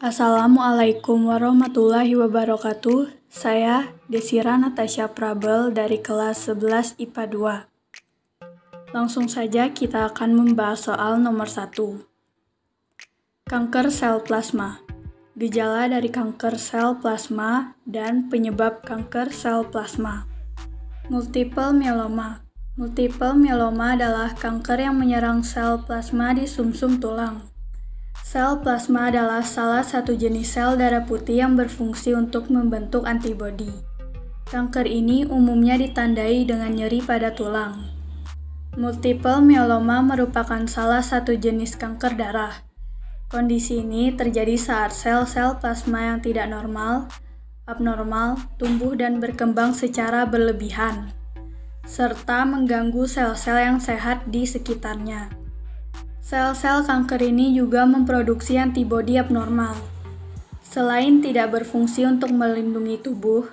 Assalamualaikum warahmatullahi wabarakatuh. Saya Desira Natasha Prabel dari kelas 11 IPA 2. Langsung saja kita akan membahas soal nomor 1. Kanker sel plasma. Gejala dari kanker sel plasma dan penyebab kanker sel plasma. Multiple myeloma. Multiple myeloma adalah kanker yang menyerang sel plasma di sumsum tulang. Sel plasma adalah salah satu jenis sel darah putih yang berfungsi untuk membentuk antibodi. Kanker ini umumnya ditandai dengan nyeri pada tulang. Multiple myeloma merupakan salah satu jenis kanker darah. Kondisi ini terjadi saat sel-sel plasma yang tidak normal, abnormal, tumbuh dan berkembang secara berlebihan, serta mengganggu sel-sel yang sehat di sekitarnya. Sel-sel kanker ini juga memproduksi antibodi abnormal. Selain tidak berfungsi untuk melindungi tubuh,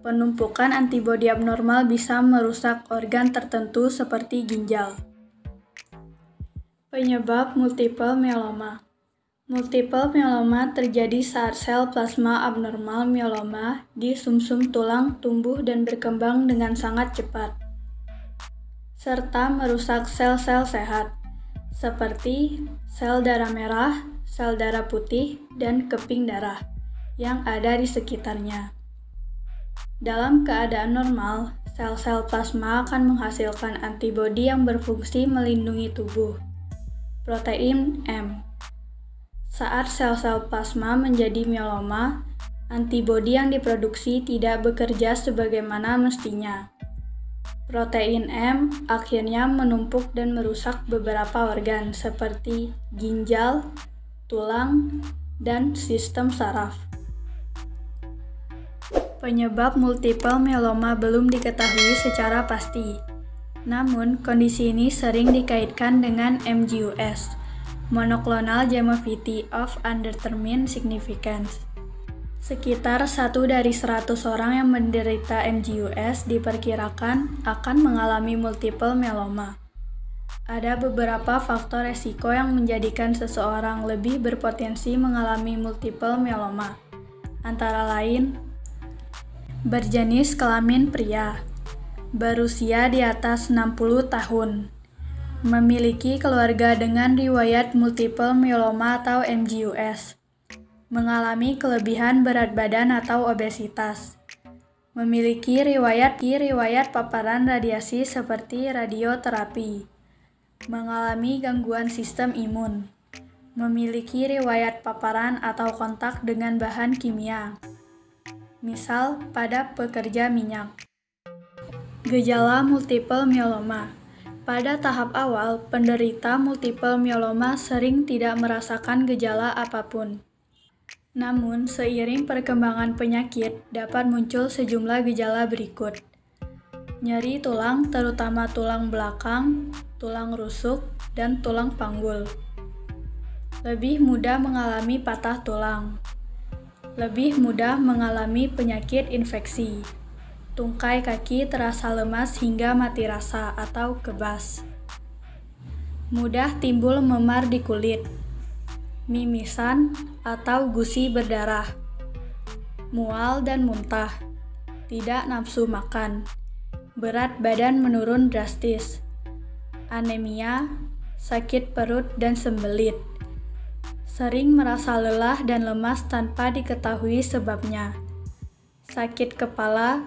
penumpukan antibodi abnormal bisa merusak organ tertentu seperti ginjal. Penyebab multiple myeloma. Multiple myeloma terjadi saat sel plasma abnormal myeloma di sumsum tulang tumbuh dan berkembang dengan sangat cepat, serta merusak sel-sel sehat, seperti sel darah merah, sel darah putih, dan keping darah yang ada di sekitarnya. Dalam keadaan normal, sel-sel plasma akan menghasilkan antibodi yang berfungsi melindungi tubuh, protein M. Saat sel-sel plasma menjadi myeloma, antibodi yang diproduksi tidak bekerja sebagaimana mestinya. Protein M akhirnya menumpuk dan merusak beberapa organ seperti ginjal, tulang, dan sistem saraf. Penyebab multiple myeloma belum diketahui secara pasti. Namun, kondisi ini sering dikaitkan dengan MGUS, monoclonal gammopathy of undetermined significance. Sekitar 1 dari 100 orang yang menderita MGUS diperkirakan akan mengalami multiple myeloma. Ada beberapa faktor resiko yang menjadikan seseorang lebih berpotensi mengalami multiple myeloma, antara lain berjenis kelamin pria, berusia di atas 60 tahun, memiliki keluarga dengan riwayat multiple myeloma atau MGUS, mengalami kelebihan berat badan atau obesitas, memiliki riwayat paparan radiasi seperti radioterapi, mengalami gangguan sistem imun, memiliki riwayat paparan atau kontak dengan bahan kimia, misal pada pekerja minyak. Gejala multiple myeloma. Pada tahap awal, penderita multiple myeloma sering tidak merasakan gejala apapun. Namun, seiring perkembangan penyakit, dapat muncul sejumlah gejala berikut. Nyeri tulang, terutama tulang belakang, tulang rusuk, dan tulang panggul. Lebih mudah mengalami patah tulang. Lebih mudah mengalami penyakit infeksi. Tungkai kaki terasa lemas hingga mati rasa atau kebas. Mudah timbul memar di kulit, mimisan atau gusi berdarah, mual dan muntah, tidak nafsu makan, berat badan menurun drastis, anemia, sakit perut dan sembelit, sering merasa lelah dan lemas tanpa diketahui sebabnya, sakit kepala,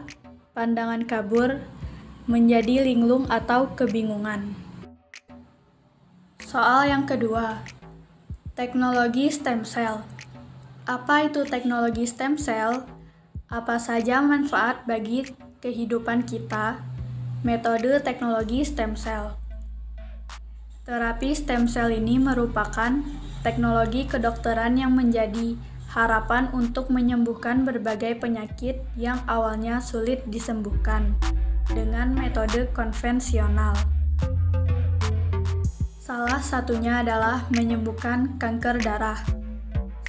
pandangan kabur, menjadi linglung atau kebingungan. Soal yang kedua, teknologi stem cell. Apa itu teknologi stem cell? Apa saja manfaat bagi kehidupan kita? Metode teknologi stem cell. Terapi stem cell ini merupakan teknologi kedokteran yang menjadi harapan untuk menyembuhkan berbagai penyakit yang awalnya sulit disembuhkan dengan metode konvensional. Salah satunya adalah menyembuhkan kanker darah.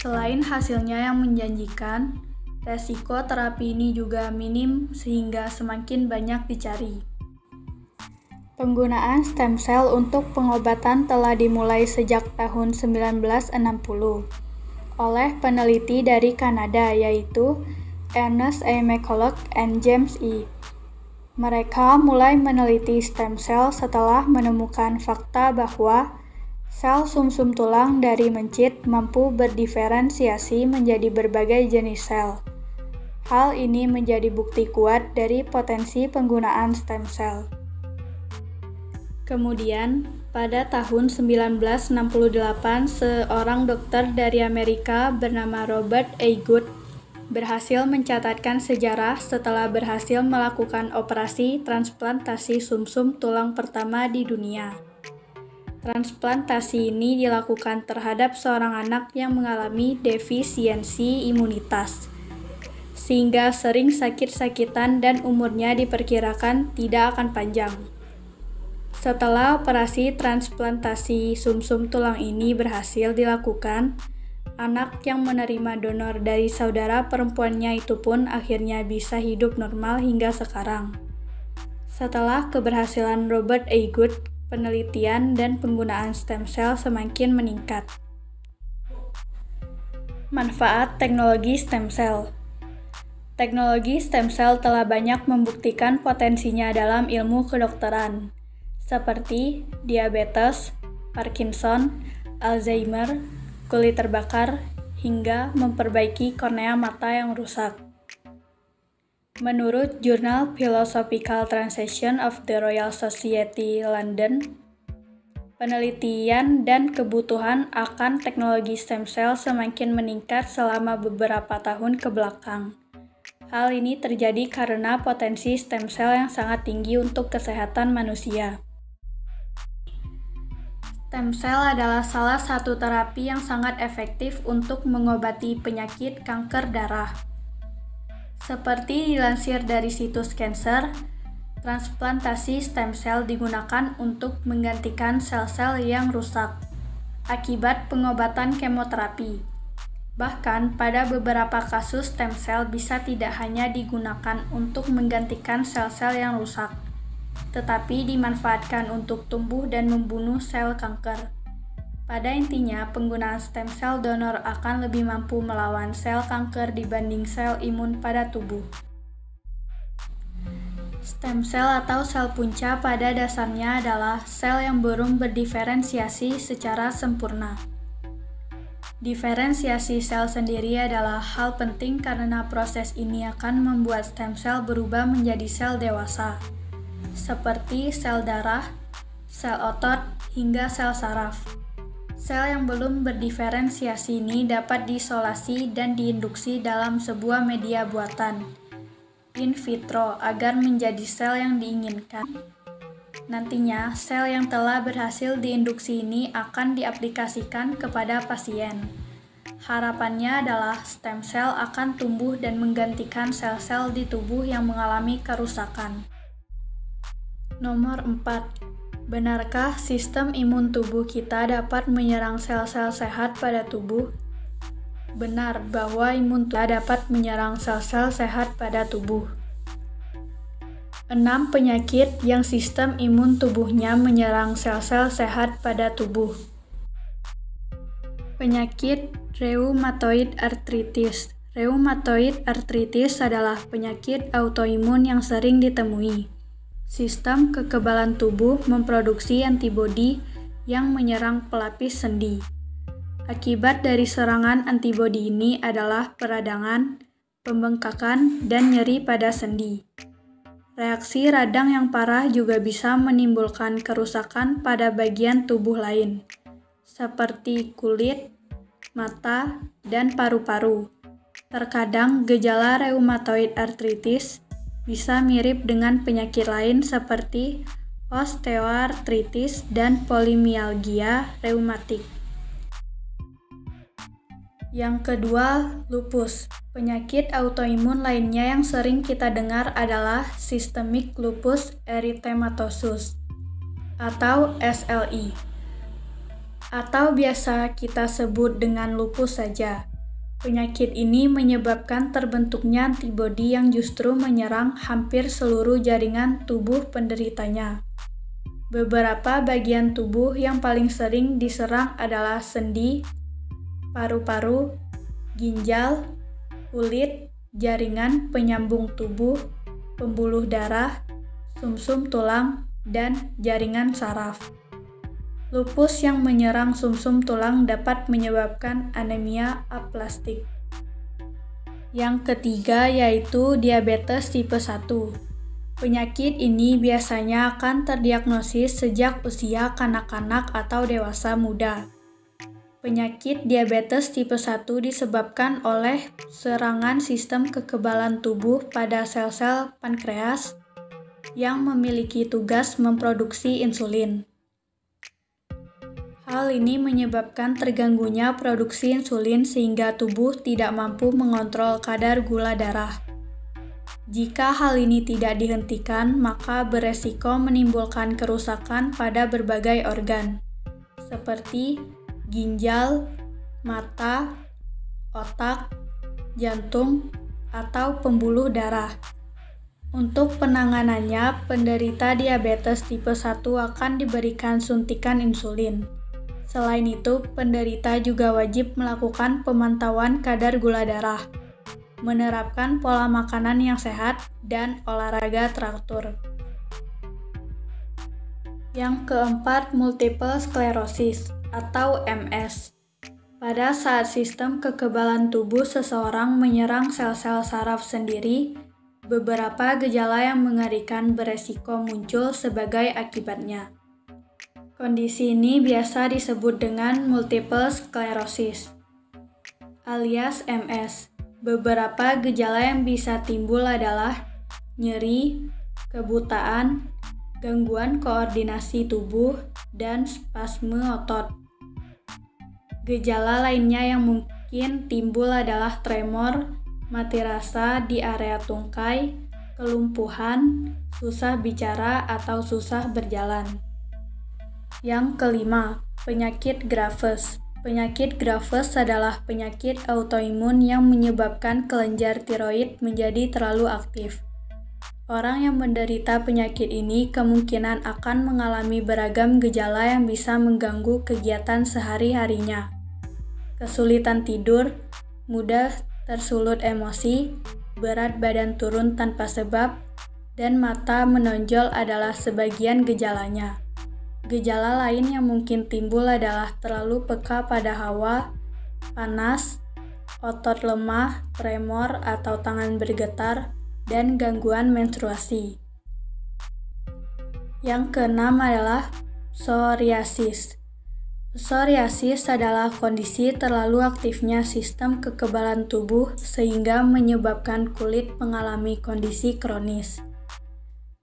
Selain hasilnya yang menjanjikan, resiko terapi ini juga minim sehingga semakin banyak dicari. Penggunaan stem cell untuk pengobatan telah dimulai sejak tahun 1960 oleh peneliti dari Kanada yaitu Ernest A. McCulloch and James E. Mereka mulai meneliti stem cell setelah menemukan fakta bahwa sel sumsum tulang dari mencit mampu berdiferensiasi menjadi berbagai jenis sel. Hal ini menjadi bukti kuat dari potensi penggunaan stem cell. Kemudian, pada tahun 1968, seorang dokter dari Amerika bernama Robert A. Good berhasil mencatatkan sejarah setelah berhasil melakukan operasi transplantasi sumsum tulang pertama di dunia. Transplantasi ini dilakukan terhadap seorang anak yang mengalami defisiensi imunitas, sehingga sering sakit-sakitan dan umurnya diperkirakan tidak akan panjang. Setelah operasi transplantasi sumsum tulang ini berhasil dilakukan, anak yang menerima donor dari saudara perempuannya itu pun akhirnya bisa hidup normal hingga sekarang. Setelah keberhasilan Robert A. Good, penelitian dan penggunaan stem cell semakin meningkat. Manfaat teknologi stem cell. Teknologi stem cell telah banyak membuktikan potensinya dalam ilmu kedokteran, seperti diabetes, Parkinson, Alzheimer, kulit terbakar, hingga memperbaiki kornea mata yang rusak. Menurut jurnal Philosophical Translation of the Royal Society London, penelitian dan kebutuhan akan teknologi stem cell semakin meningkat selama beberapa tahun ke belakang. Hal ini terjadi karena potensi stem cell yang sangat tinggi untuk kesehatan manusia. Stem cell adalah salah satu terapi yang sangat efektif untuk mengobati penyakit kanker darah. Seperti dilansir dari situs Cancer, transplantasi stem cell digunakan untuk menggantikan sel-sel yang rusak akibat pengobatan kemoterapi. Bahkan, pada beberapa kasus stem cell bisa tidak hanya digunakan untuk menggantikan sel-sel yang rusak, tetapi dimanfaatkan untuk tumbuh dan membunuh sel kanker. Pada intinya, penggunaan stem cell donor akan lebih mampu melawan sel kanker dibanding sel imun pada tubuh. Stem cell atau sel punca pada dasarnya adalah sel yang belum berdiferensiasi secara sempurna. Diferensiasi sel sendiri adalah hal penting karena proses ini akan membuat stem cell berubah menjadi sel dewasa, seperti sel darah, sel otot, hingga sel saraf. Sel yang belum berdiferensiasi ini dapat diisolasi dan diinduksi dalam sebuah media buatan, in vitro, agar menjadi sel yang diinginkan. Nantinya, sel yang telah berhasil diinduksi ini akan diaplikasikan kepada pasien. Harapannya adalah stem cell akan tumbuh dan menggantikan sel-sel di tubuh yang mengalami kerusakan. Nomor 4. Benarkah sistem imun tubuh kita dapat menyerang sel-sel sehat pada tubuh? Benar bahwa imun kita dapat menyerang sel-sel sehat pada tubuh. 6 penyakit yang sistem imun tubuhnya menyerang sel-sel sehat pada tubuh. Penyakit rheumatoid arthritis. Rheumatoid arthritis adalah penyakit autoimun yang sering ditemui. Sistem kekebalan tubuh memproduksi antibodi yang menyerang pelapis sendi. Akibat dari serangan antibodi ini adalah peradangan, pembengkakan, dan nyeri pada sendi. Reaksi radang yang parah juga bisa menimbulkan kerusakan pada bagian tubuh lain, seperti kulit, mata, dan paru-paru. Terkadang gejala rheumatoid arthritis bisa mirip dengan penyakit lain seperti osteoartritis dan polimialgia reumatik. Yang kedua, lupus. Penyakit autoimun lainnya yang sering kita dengar adalah Systemic Lupus Erythematosus atau SLE, atau biasa kita sebut dengan lupus saja. Penyakit ini menyebabkan terbentuknya antibodi yang justru menyerang hampir seluruh jaringan tubuh penderitanya. Beberapa bagian tubuh yang paling sering diserang adalah sendi, paru-paru, ginjal, kulit, jaringan penyambung tubuh, pembuluh darah, sumsum tulang, dan jaringan saraf. Lupus yang menyerang sumsum tulang dapat menyebabkan anemia aplastik. Yang ketiga yaitu diabetes tipe 1. Penyakit ini biasanya akan terdiagnosis sejak usia kanak-kanak atau dewasa muda. Penyakit diabetes tipe 1 disebabkan oleh serangan sistem kekebalan tubuh pada sel-sel pankreas yang memiliki tugas memproduksi insulin. Hal ini menyebabkan terganggunya produksi insulin sehingga tubuh tidak mampu mengontrol kadar gula darah. Jika hal ini tidak dihentikan, maka beresiko menimbulkan kerusakan pada berbagai organ, seperti ginjal, mata, otak, jantung, atau pembuluh darah. Untuk penanganannya, penderita diabetes tipe 1 akan diberikan suntikan insulin. Selain itu, penderita juga wajib melakukan pemantauan kadar gula darah, menerapkan pola makanan yang sehat, dan olahraga teratur. Yang keempat, multiple sclerosis atau MS. Pada saat sistem kekebalan tubuh seseorang menyerang sel-sel saraf sendiri, beberapa gejala yang mengerikan beresiko muncul sebagai akibatnya. Kondisi ini biasa disebut dengan multiple sclerosis, alias MS. Beberapa gejala yang bisa timbul adalah nyeri, kebutaan, gangguan koordinasi tubuh, dan spasme otot. Gejala lainnya yang mungkin timbul adalah tremor, mati rasa di area tungkai, kelumpuhan, susah bicara atau susah berjalan. Yang kelima, penyakit Graves. Penyakit Graves adalah penyakit autoimun yang menyebabkan kelenjar tiroid menjadi terlalu aktif. Orang yang menderita penyakit ini kemungkinan akan mengalami beragam gejala yang bisa mengganggu kegiatan sehari-harinya. Kesulitan tidur, mudah tersulut emosi, berat badan turun tanpa sebab, dan mata menonjol adalah sebagian gejalanya. Gejala lain yang mungkin timbul adalah terlalu peka pada hawa, panas, otot lemah, tremor atau tangan bergetar, dan gangguan menstruasi. Yang keenam adalah psoriasis. Psoriasis adalah kondisi terlalu aktifnya sistem kekebalan tubuh sehingga menyebabkan kulit mengalami kondisi kronis.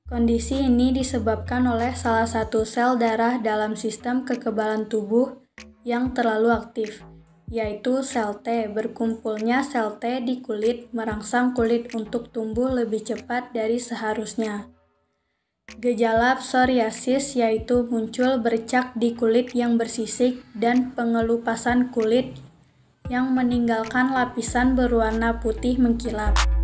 Kondisi ini disebabkan oleh salah satu sel darah dalam sistem kekebalan tubuh yang terlalu aktif, yaitu sel T. Berkumpulnya sel T di kulit merangsang kulit untuk tumbuh lebih cepat dari seharusnya. Gejala psoriasis yaitu muncul bercak di kulit yang bersisik dan pengelupasan kulit yang meninggalkan lapisan berwarna putih mengkilap.